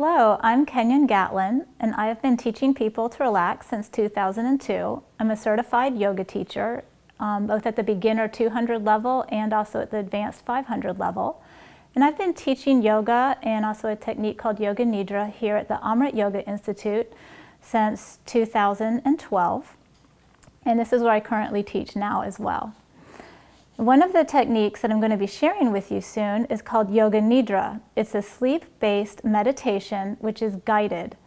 Hello, I'm Kenyon Gatlin, and I have been teaching people to relax since 2002. I'm a certified yoga teacher, both at the beginner 200 level and also at the advanced 500 level. And I've been teaching yoga and also a technique called Yoga Nidra here at the Amrit Yoga Institute since 2012. And this is where I currently teach now as well. One of the techniques that I'm going to be sharing with you soon is called Yoga Nidra. It's a sleep-based meditation which is guided.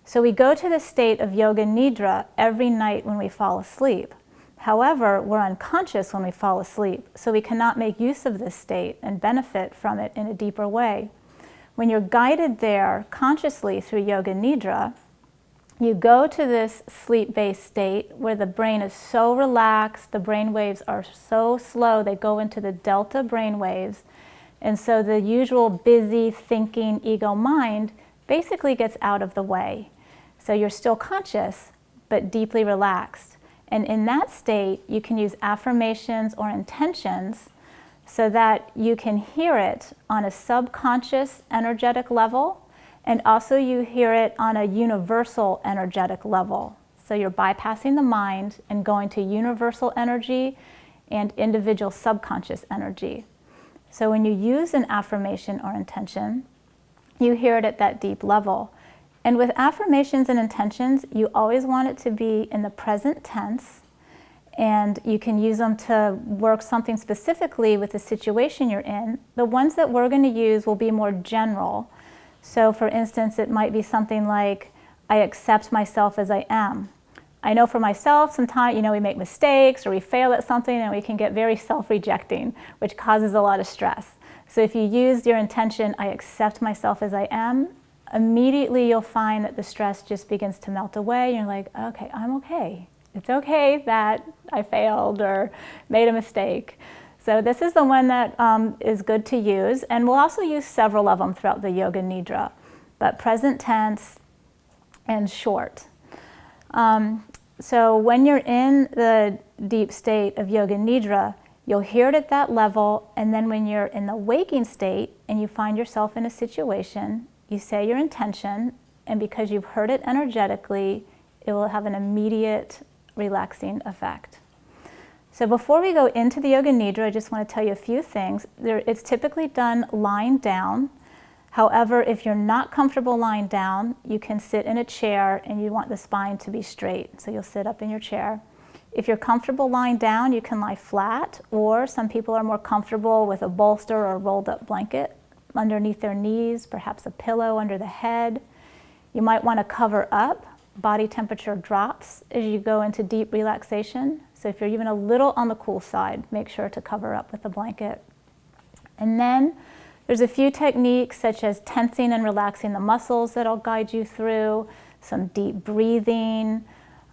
So we go to the state of Yoga Nidra every night when we fall asleep. However, we're unconscious when we fall asleep, so we cannot make use of this state and benefit from it in a deeper way. When you're guided there consciously through Yoga Nidra, you go to this sleep-based state where the brain is so relaxed, the brain waves are so slow, they go into the delta brain waves, and so the usual busy thinking ego mind basically gets out of the way. So you're still conscious, but deeply relaxed. And in that state, you can use affirmations or intentions so that you can hear it on a subconscious energetic level, and also you hear it on a universal energetic level. So you're bypassing the mind and going to universal energy and individual subconscious energy. So when you use an affirmation or intention, you hear it at that deep level. And with affirmations and intentions, you always want it to be in the present tense, and you can use them to work something specifically with the situation you're in. The ones that we're going to use will be more general. So for instance, it might be something like, I accept myself as I am. I know for myself, sometimes, we make mistakes or we fail at something and we can get very self-rejecting, which causes a lot of stress. So if you use your intention, I accept myself as I am, immediately you'll find that the stress just begins to melt away. You're like, okay, I'm okay. It's okay that I failed or made a mistake. So this is the one that is good to use, and we'll also use several of them throughout the Yoga Nidra, but present tense and short. So when you're in the deep state of Yoga Nidra, you'll hear it at that level, and then when you're in the waking state and you find yourself in a situation, you say your intention, and because you've heard it energetically, it will have an immediate relaxing effect. So before we go into the Yoga Nidra, I just want to tell you a few things. It's typically done lying down. However, if you're not comfortable lying down, you can sit in a chair and you want the spine to be straight. So you'll sit up in your chair. If you're comfortable lying down, you can lie flat, or some people are more comfortable with a bolster or a rolled up blanket underneath their knees, perhaps a pillow under the head. You might want to cover up. Body temperature drops as you go into deep relaxation. So if you're even a little on the cool side, make sure to cover up with a blanket. And then there's a few techniques such as tensing and relaxing the muscles that I'll guide you through, some deep breathing,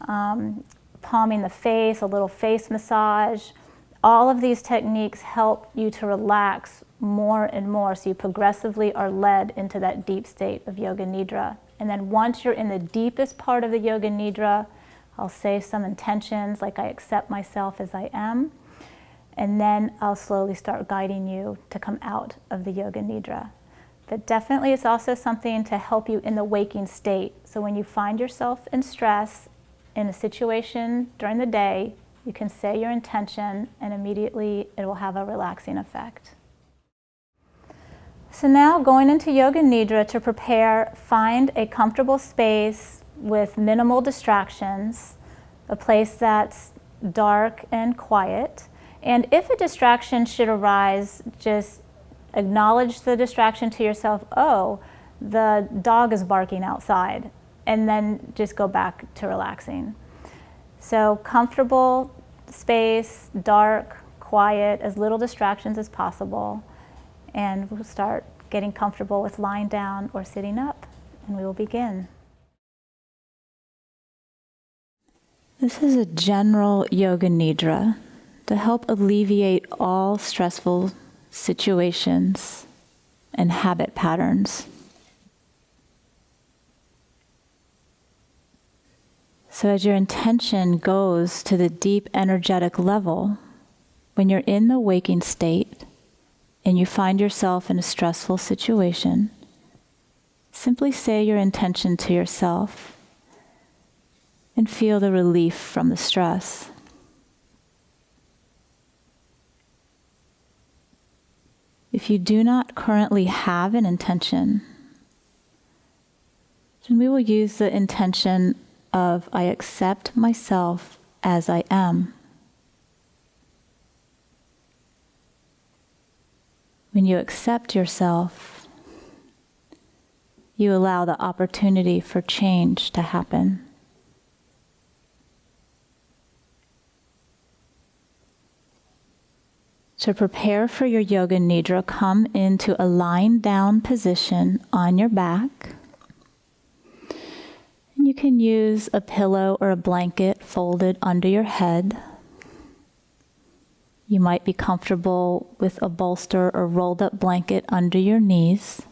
palming the face, a little face massage. All of these techniques help you to relax more and more, so you progressively are led into that deep state of Yoga Nidra. And then once you're in the deepest part of the Yoga Nidra, I'll say some intentions like I accept myself as I am, and then I'll slowly start guiding you to come out of the Yoga Nidra. But definitely it's also something to help you in the waking state. So when you find yourself in stress in a situation during the day, you can say your intention and immediately it will have a relaxing effect. So now going into Yoga Nidra to prepare, find a comfortable space with minimal distractions, a place that's dark and quiet. And if a distraction should arise, just acknowledge the distraction to yourself, oh, the dog is barking outside, and then just go back to relaxing. So comfortable space, dark, quiet, as little distractions as possible. And we'll start getting comfortable with lying down or sitting up, and we will begin. This is a general Yoga Nidra to help alleviate all stressful situations and habit patterns. So as your intention goes to the deep energetic level, when you're in the waking state and you find yourself in a stressful situation, simply say your intention to yourself and feel the relief from the stress. If you do not currently have an intention, then we will use the intention of I accept myself as I am. When you accept yourself, you allow the opportunity for change to happen. To prepare for your Yoga Nidra, come into a lying down position on your back. And you can use a pillow or a blanket folded under your head. You might be comfortable with a bolster or rolled up blanket under your knees.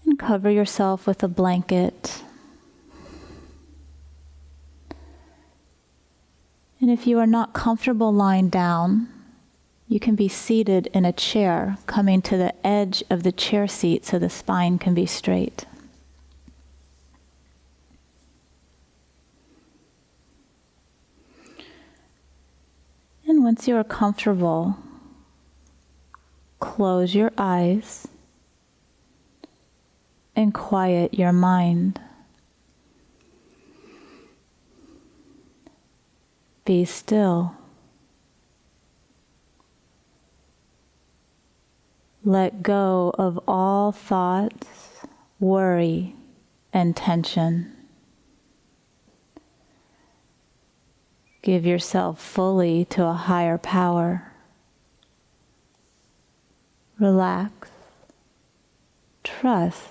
And cover yourself with a blanket. And if you are not comfortable lying down, you can be seated in a chair, coming to the edge of the chair seat so the spine can be straight. And once you are comfortable, close your eyes and quiet your mind. Be still. Let go of all thoughts, worry, and tension. Give yourself fully to a higher power. Relax, trust,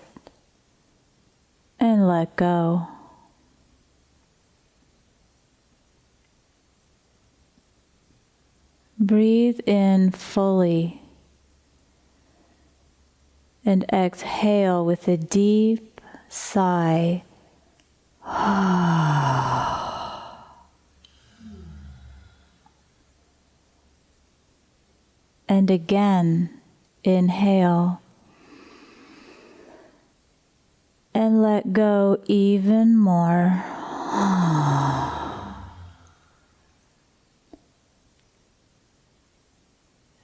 and let go. Breathe in fully and exhale with a deep sigh. And again, inhale and let go even more.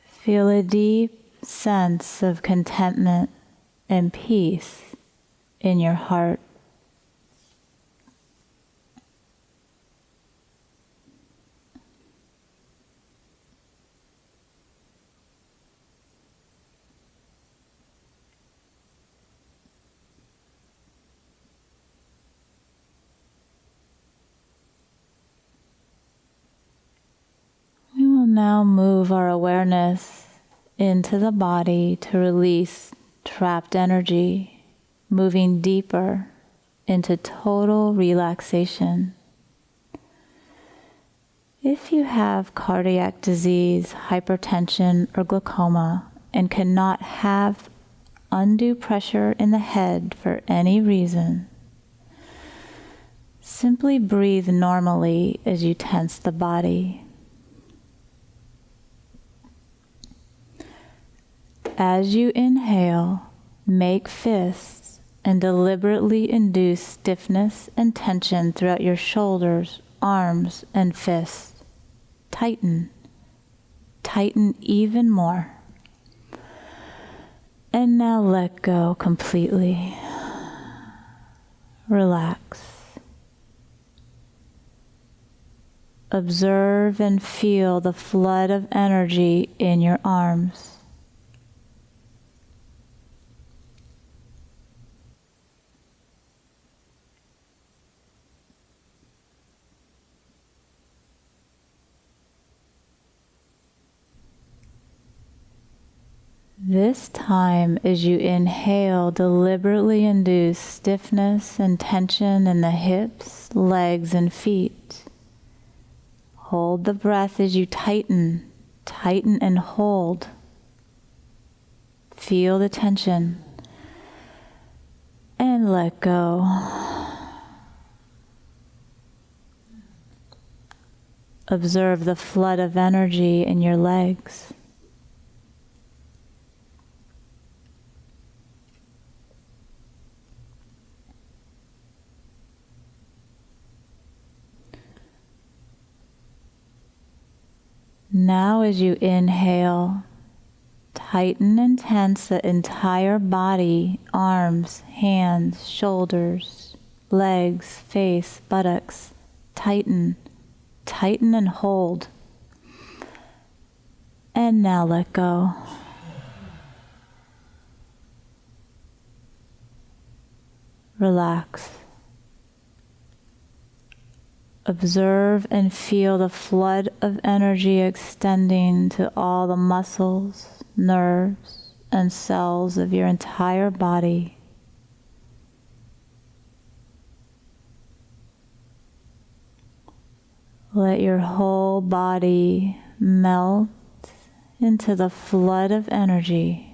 Feel a deep sense of contentment and peace in your heart. We will now move our awareness into the body to release trapped energy, moving deeper into total relaxation. If you have cardiac disease, hypertension, or glaucoma, and cannot have undue pressure in the head for any reason, simply breathe normally as you tense the body. As you inhale, make fists and deliberately induce stiffness and tension throughout your shoulders, arms, and fists. Tighten. Tighten even more. And now let go completely. Relax. Observe and feel the flood of energy in your arms. This time, as you inhale, deliberately induce stiffness and tension in the hips, legs, and feet. Hold the breath as you tighten, tighten and hold. Feel the tension and let go. Observe the flood of energy in your legs. Now as you inhale, tighten and tense the entire body, arms, hands, shoulders, legs, face, buttocks. Tighten, tighten and hold. And now let go. Relax. Observe and feel the flood of energy extending to all the muscles, nerves, and cells of your entire body. Let your whole body melt into the flood of energy.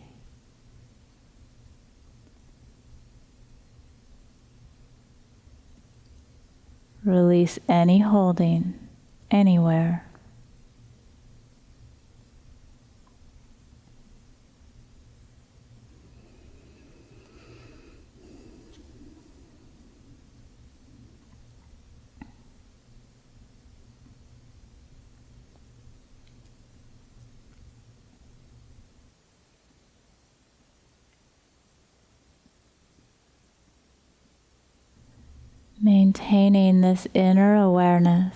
Release any holding anywhere. Maintaining this inner awareness,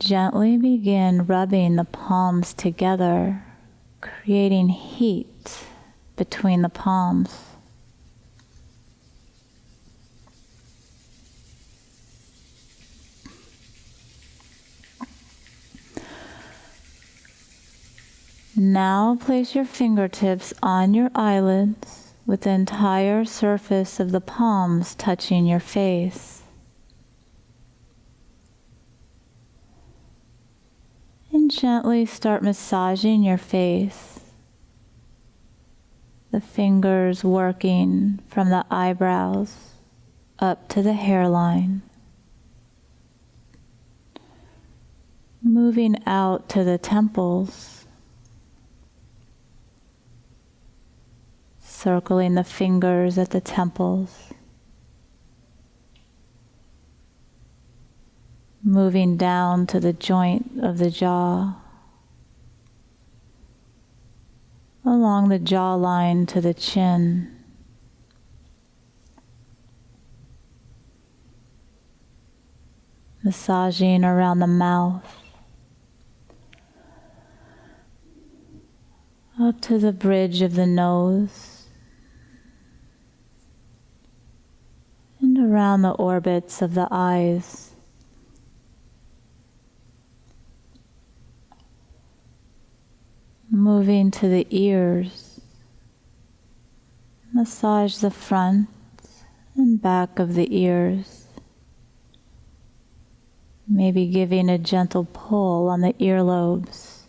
gently begin rubbing the palms together, creating heat between the palms. Now place your fingertips on your eyelids with the entire surface of the palms touching your face. And gently start massaging your face, the fingers working from the eyebrows up to the hairline, moving out to the temples, circling the fingers at the temples, moving down to the joint of the jaw, along the jawline to the chin, massaging around the mouth, up to the bridge of the nose, and around the orbits of the eyes. Moving to the ears, massage the front and back of the ears, maybe giving a gentle pull on the earlobes,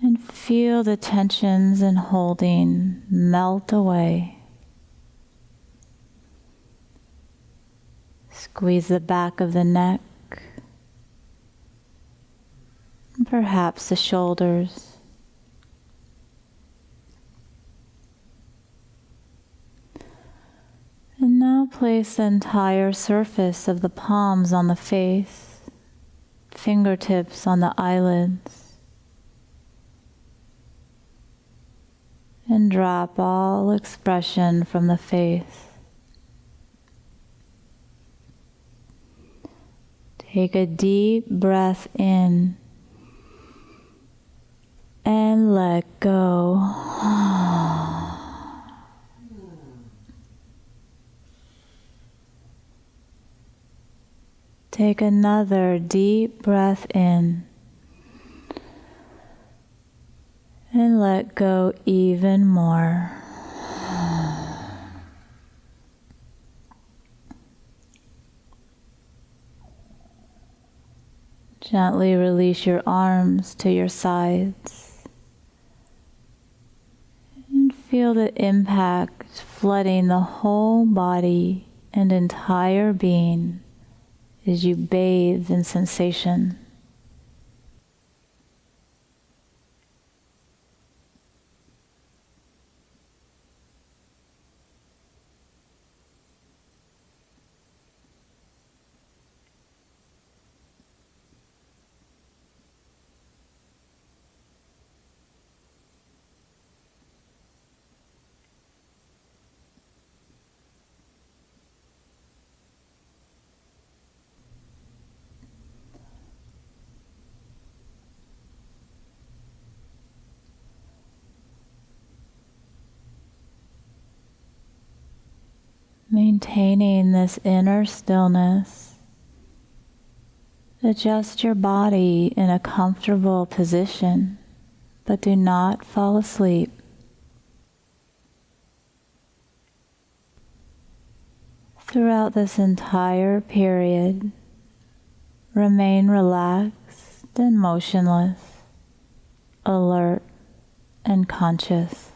and feel the tensions and holding melt away. Squeeze the back of the neck, perhaps the shoulders. And now place the entire surface of the palms on the face, fingertips on the eyelids, and drop all expression from the face. Take a deep breath in and let go. Take another deep breath in and let go even more. Gently release your arms to your sides. Feel the impact flooding the whole body and entire being as you bathe in sensation. Maintaining this inner stillness, adjust your body in a comfortable position, but do not fall asleep. Throughout this entire period, remain relaxed and motionless, alert and conscious.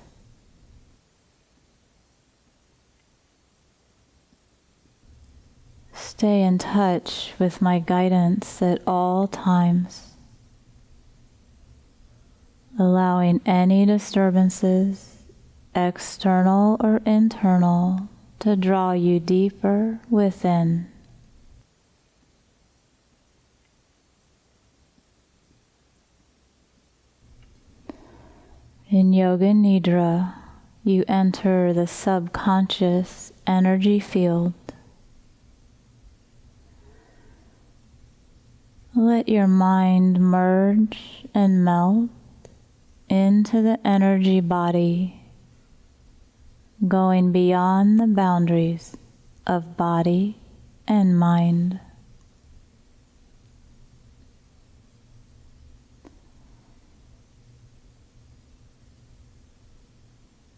Stay in touch with my guidance at all times, allowing any disturbances, external or internal, to draw you deeper within. In Yoga Nidra, you enter the subconscious energy field. Let your mind merge and melt into the energy body, going beyond the boundaries of body and mind.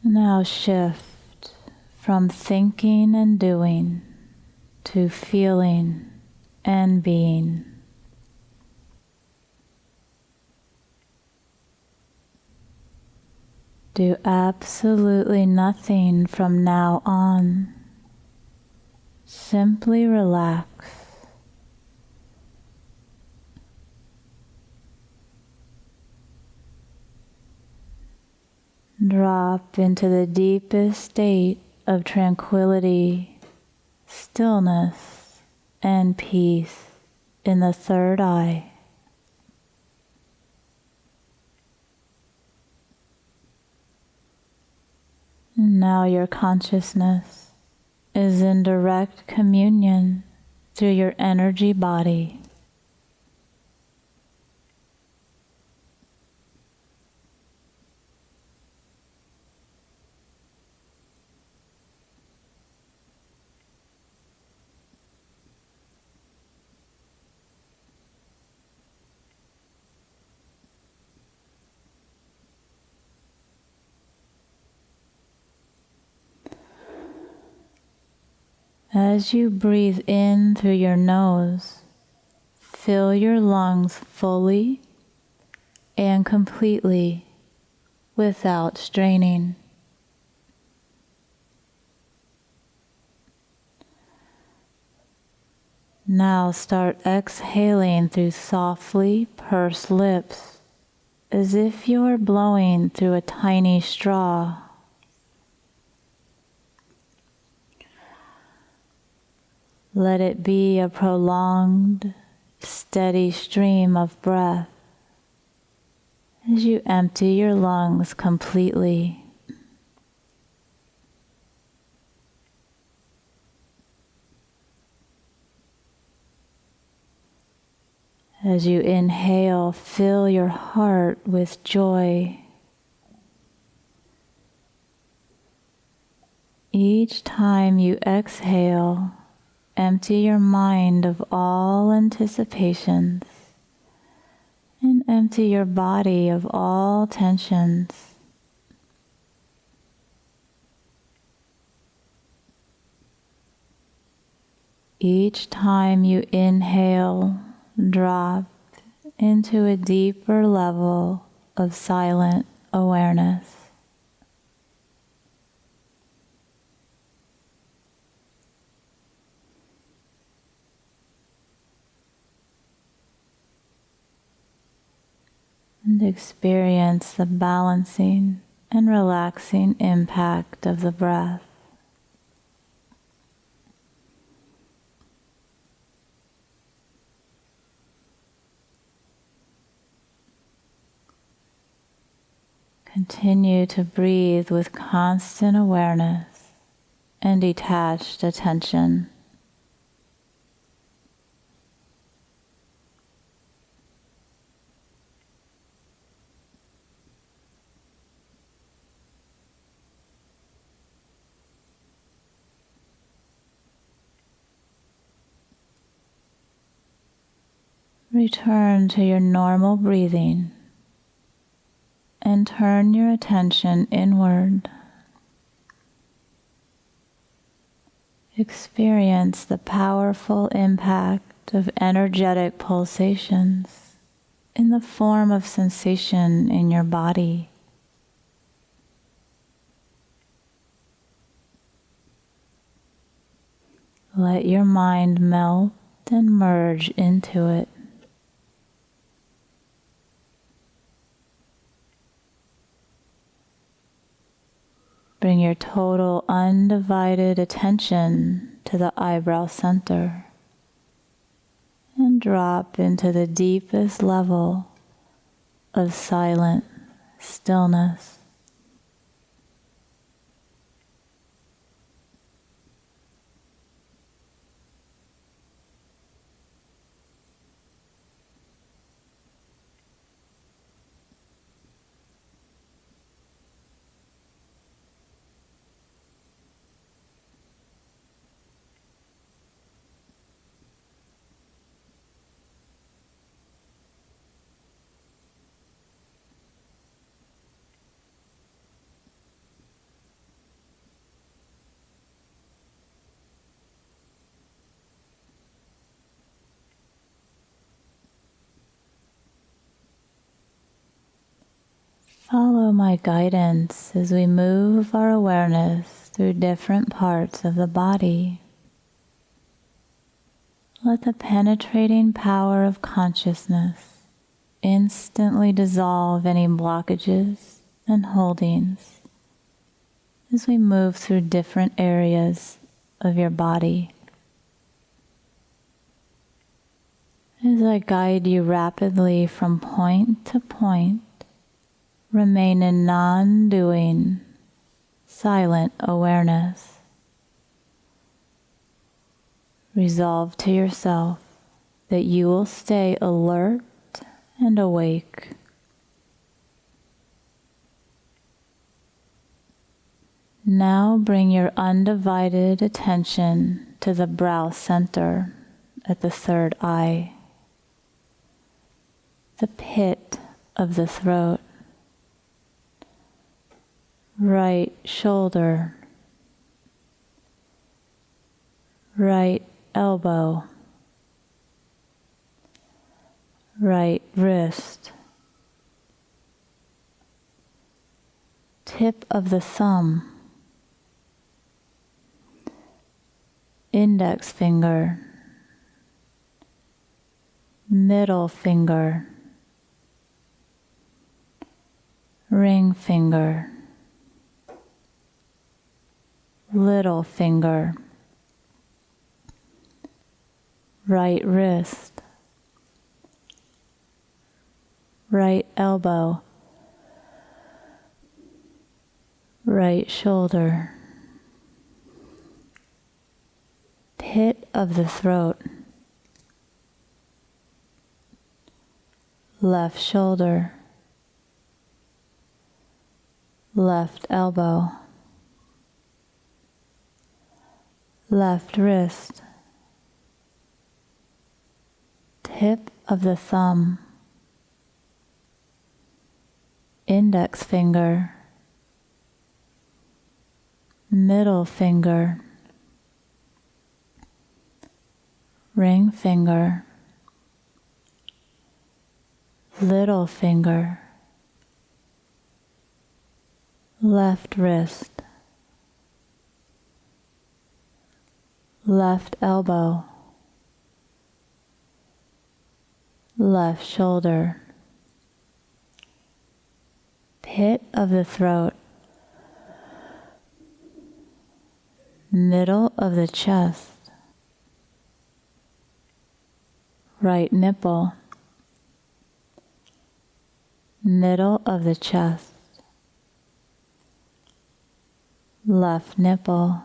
Now shift from thinking and doing to feeling and being. Do absolutely nothing from now on. Simply relax. Drop into the deepest state of tranquility, stillness, and peace in the third eye. Now your consciousness is in direct communion through your energy body. As you breathe in through your nose, fill your lungs fully and completely without straining. Now start exhaling through softly pursed lips, as if you are blowing through a tiny straw. Let it be a prolonged, steady stream of breath as you empty your lungs completely. As you inhale, fill your heart with joy. Each time you exhale, empty your mind of all anticipations and empty your body of all tensions. Each time you inhale, drop into a deeper level of silent awareness. And experience the balancing and relaxing impact of the breath. Continue to breathe with constant awareness and detached attention. Return to your normal breathing and turn your attention inward. Experience the powerful impact of energetic pulsations in the form of sensation in your body. Let your mind melt and merge into it. Bring your total undivided attention to the eyebrow center and drop into the deepest level of silent stillness. Follow my guidance as we move our awareness through different parts of the body. Let the penetrating power of consciousness instantly dissolve any blockages and holdings as we move through different areas of your body. As I guide you rapidly from point to point, remain in non-doing, silent awareness. Resolve to yourself that you will stay alert and awake. Now bring your undivided attention to the brow center at the third eye, the pit of the throat, right shoulder, right elbow, right wrist, tip of the thumb, index finger, middle finger, ring finger, little finger, right wrist, right elbow, right shoulder, pit of the throat, left shoulder, left elbow, left wrist, tip of the thumb, index finger, middle finger, ring finger, little finger, left wrist, left elbow, left shoulder, pit of the throat, middle of the chest, right nipple, middle of the chest, left nipple,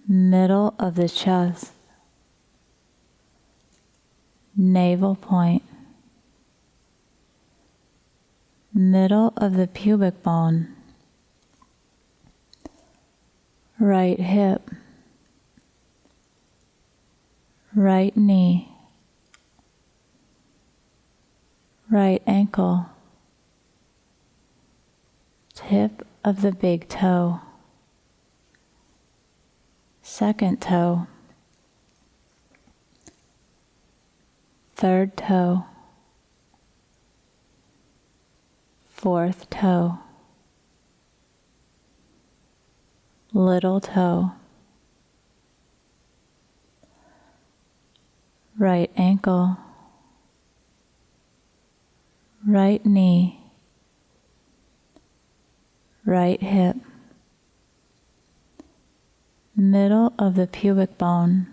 middle of the chest, navel point, middle of the pubic bone, right hip, right knee, right ankle, tip of the big toe, second toe, third toe, fourth toe, little toe, right ankle, right knee, right hip, middle of the pubic bone,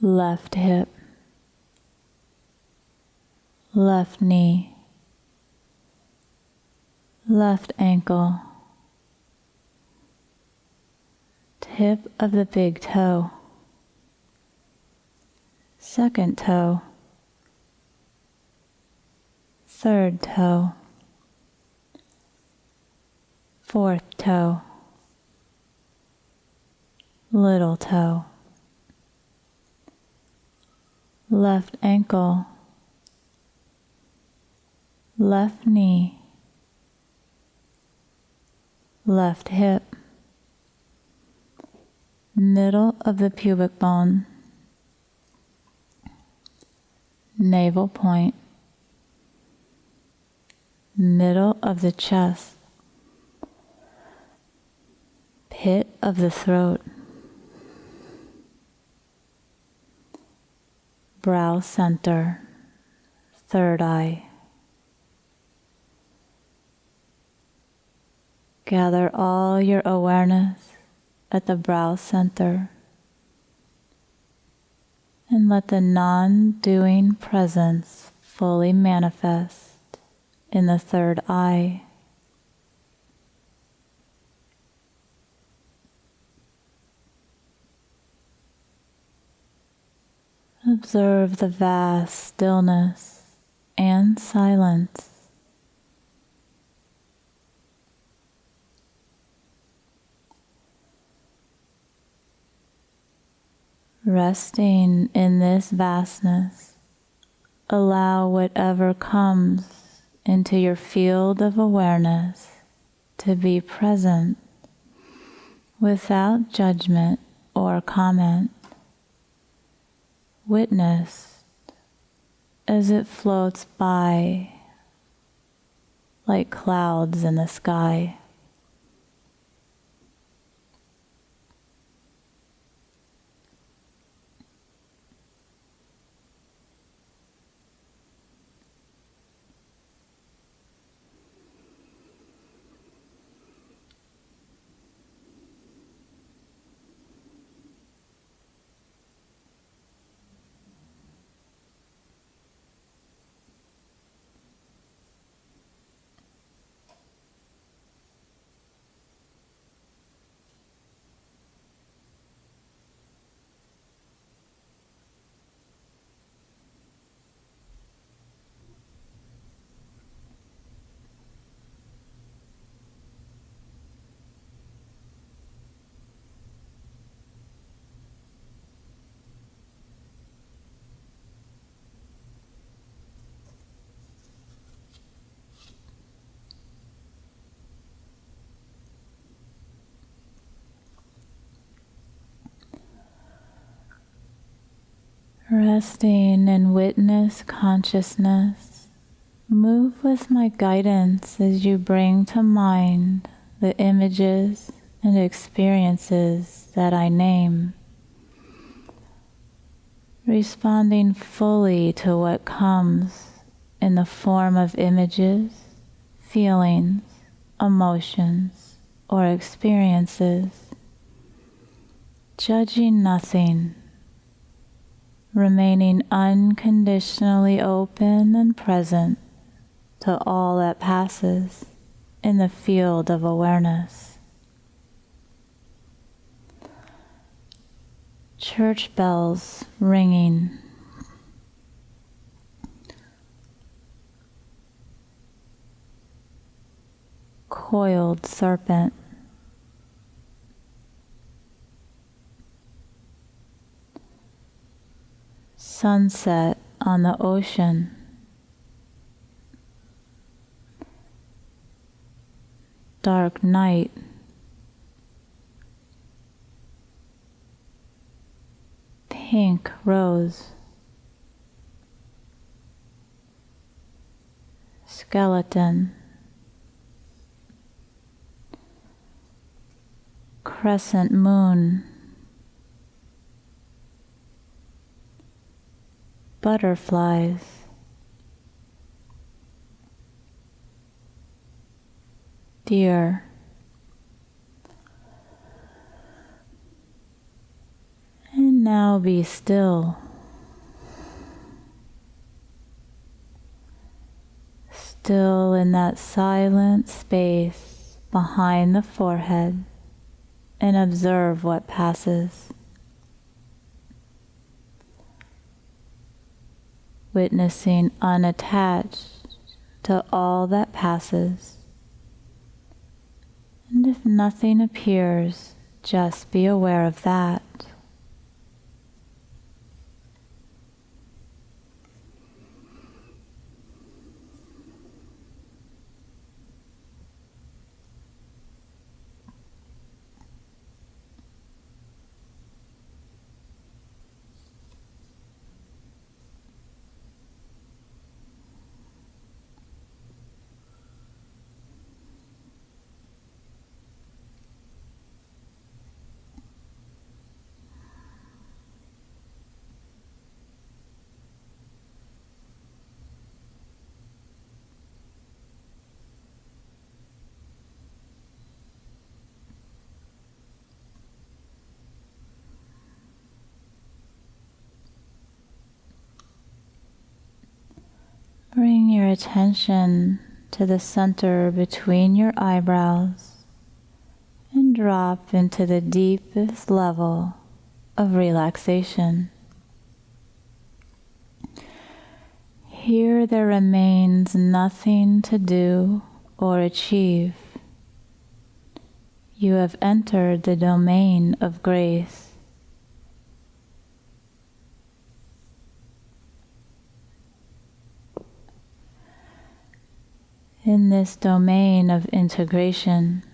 left hip, left knee, left ankle, tip of the big toe, second toe, third toe, fourth toe, little toe, left ankle, left knee, left hip, middle of the pubic bone, navel point, middle of the chest, pit of the throat, brow center, third eye. Gather all your awareness at the brow center and let the non-doing presence fully manifest in the third eye. Observe the vast stillness and silence. Resting in this vastness, allow whatever comes into your field of awareness to be present without judgment or comment. Witnessed as it floats by like clouds in the sky. Resting in witness consciousness, move with my guidance as you bring to mind the images and experiences that I name, responding fully to what comes in the form of images, feelings, emotions, or experiences, judging nothing, remaining unconditionally open and present to all that passes in the field of awareness. Church bells ringing. Coiled serpent. Sunset on the ocean. Dark night. Pink rose. Skeleton. Crescent moon. Butterflies. Deer. And now be still. Still in that silent space behind the forehead, and observe what passes. Witnessing unattached to all that passes. And if nothing appears, just be aware of that. Bring your attention to the center between your eyebrows and drop into the deepest level of relaxation. Here there remains nothing to do or achieve. You have entered the domain of grace. In this domain of integration,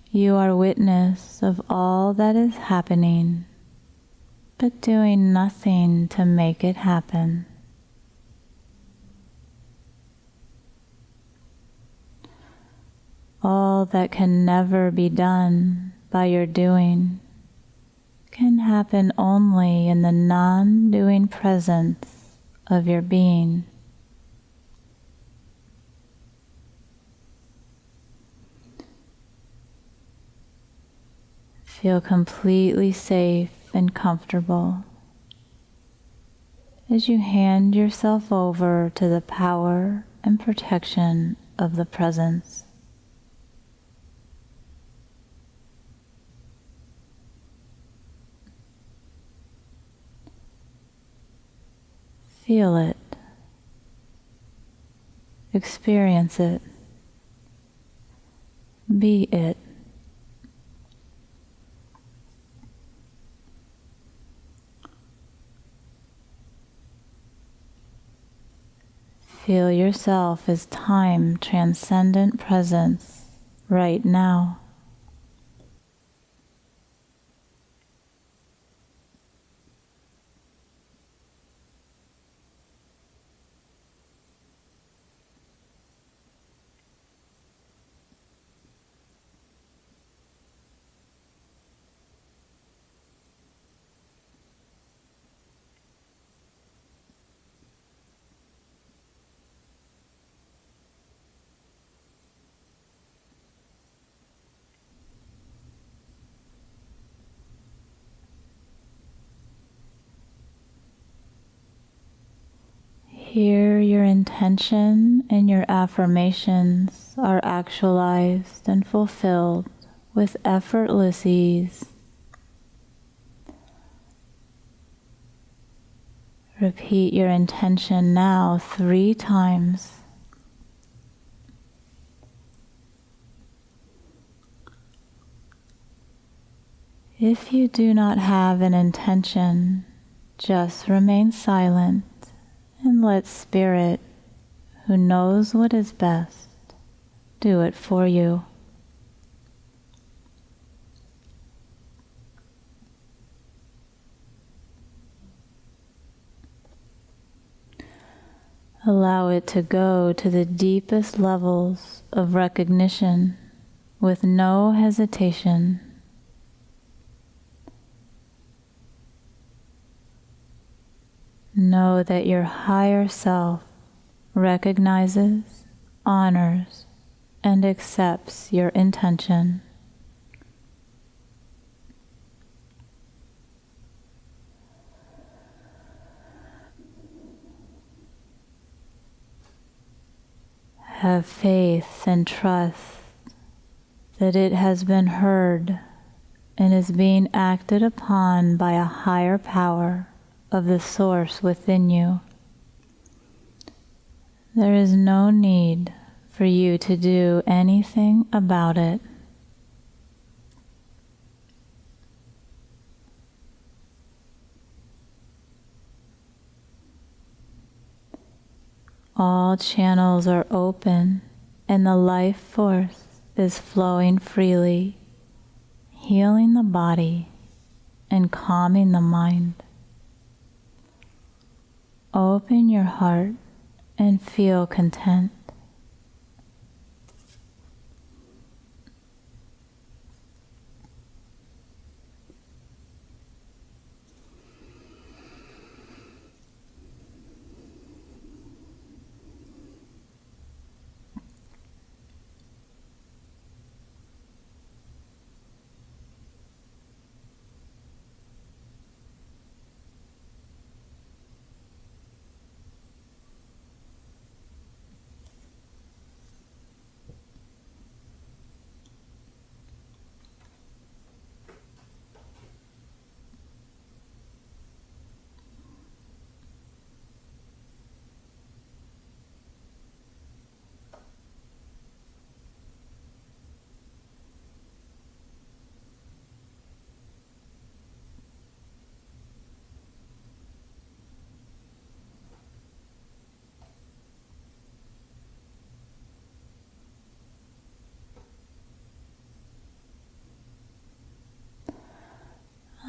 you are witness of all that is happening, but doing nothing to make it happen. All that can never be done by your doing can happen only in the non-doing presence of your being. Feel completely safe and comfortable as you hand yourself over to the power and protection of the presence. Feel it. Experience it. Be it. Feel yourself as time transcendent presence right now. Here your intention and your affirmations are actualized and fulfilled with effortless ease. Repeat your intention now 3 times. If you do not have an intention, just remain silent And let Spirit, who knows what is best, do it for you. Allow it to go to the deepest levels of recognition with no hesitation. Know that your higher self recognizes, honors, and accepts your intention. Have faith and trust that it has been heard and is being acted upon by a higher power of the source within you. There is no need for you to do anything about it. All channels are open and the life force is flowing freely, healing the body and calming the mind. Open your heart and feel content.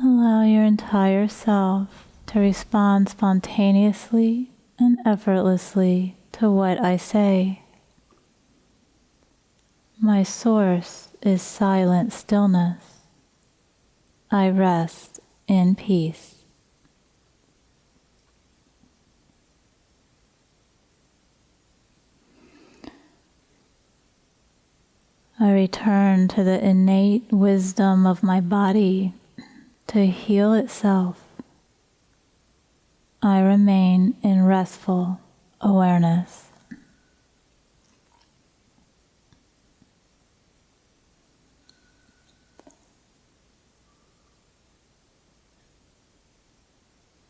Allow your entire self to respond spontaneously and effortlessly to what I say. My source is silent stillness. I rest in peace. I return to the innate wisdom of my body to heal itself. I remain in restful awareness.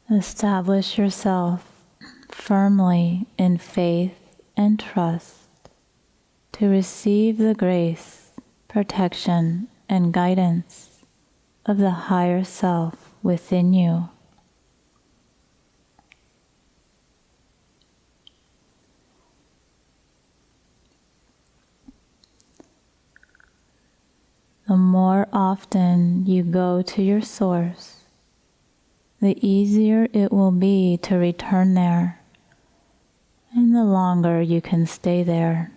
Establish yourself firmly in faith and trust to receive the grace, protection, and guidance of the higher self within you. The more often you go to your source, the easier it will be to return there, and the longer you can stay there.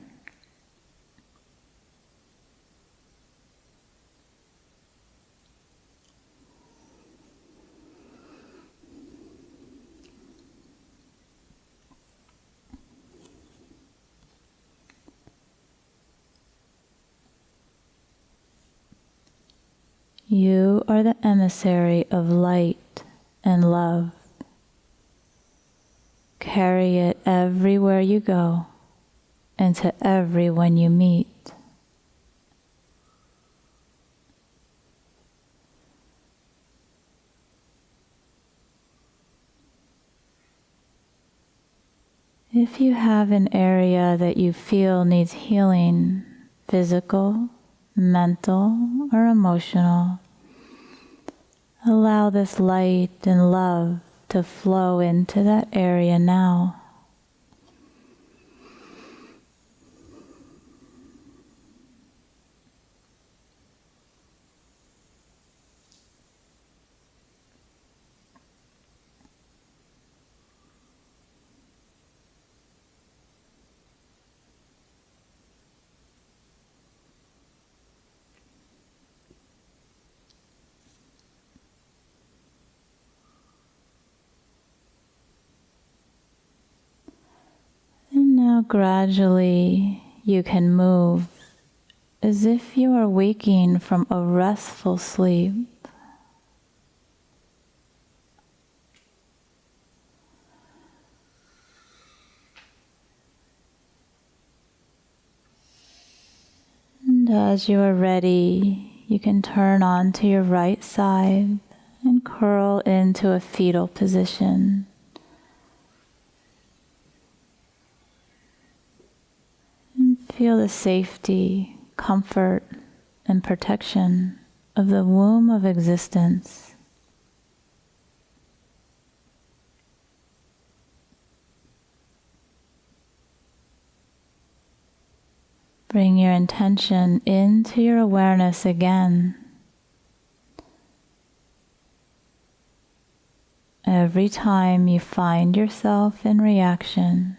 You are the emissary of light and love. Carry it everywhere you go and to everyone you meet. If you have an area that you feel needs healing, physical, mental, or emotional, allow this light and love to to flow into that area now. And now gradually you can move as if you are waking from a restful sleep. And as you are ready, you can turn onto your right side and curl into a fetal position. And feel the safety, comfort, and protection of the womb of existence. Bring your intention into your awareness again. Every time you find yourself in reaction,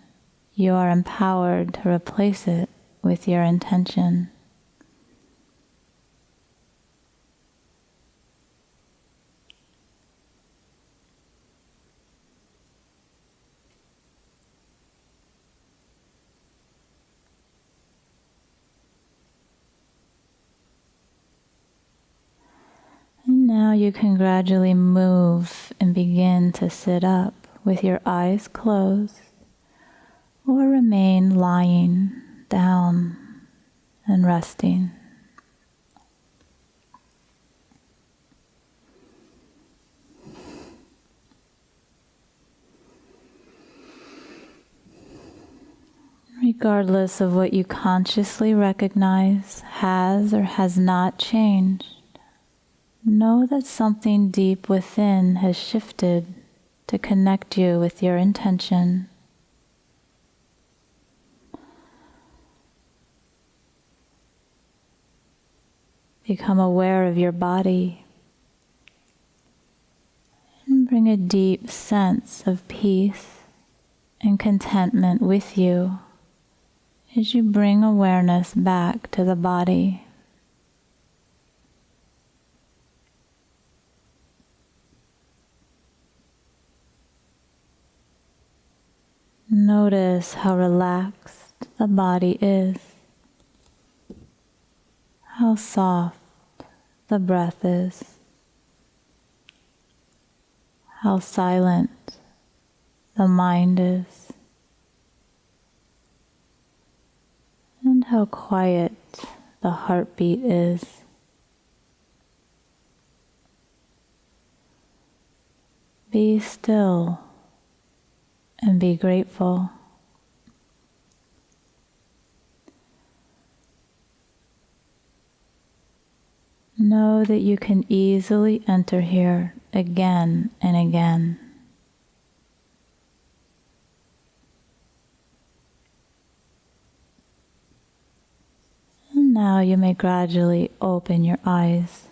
you are empowered to replace it with your intention. And now you can gradually move and begin to sit up with your eyes closed, or remain lying down and resting. Regardless of what you consciously recognize has or has not changed, know that something deep within has shifted to connect you with your intention. Become aware of your body and bring a deep sense of peace and contentment with you as you bring awareness back to the body. Notice how relaxed the body is, how soft the breath is, how silent the mind is, and how quiet the heartbeat is. Be still and be grateful. Know that you can easily enter here again and again. And now you may gradually open your eyes.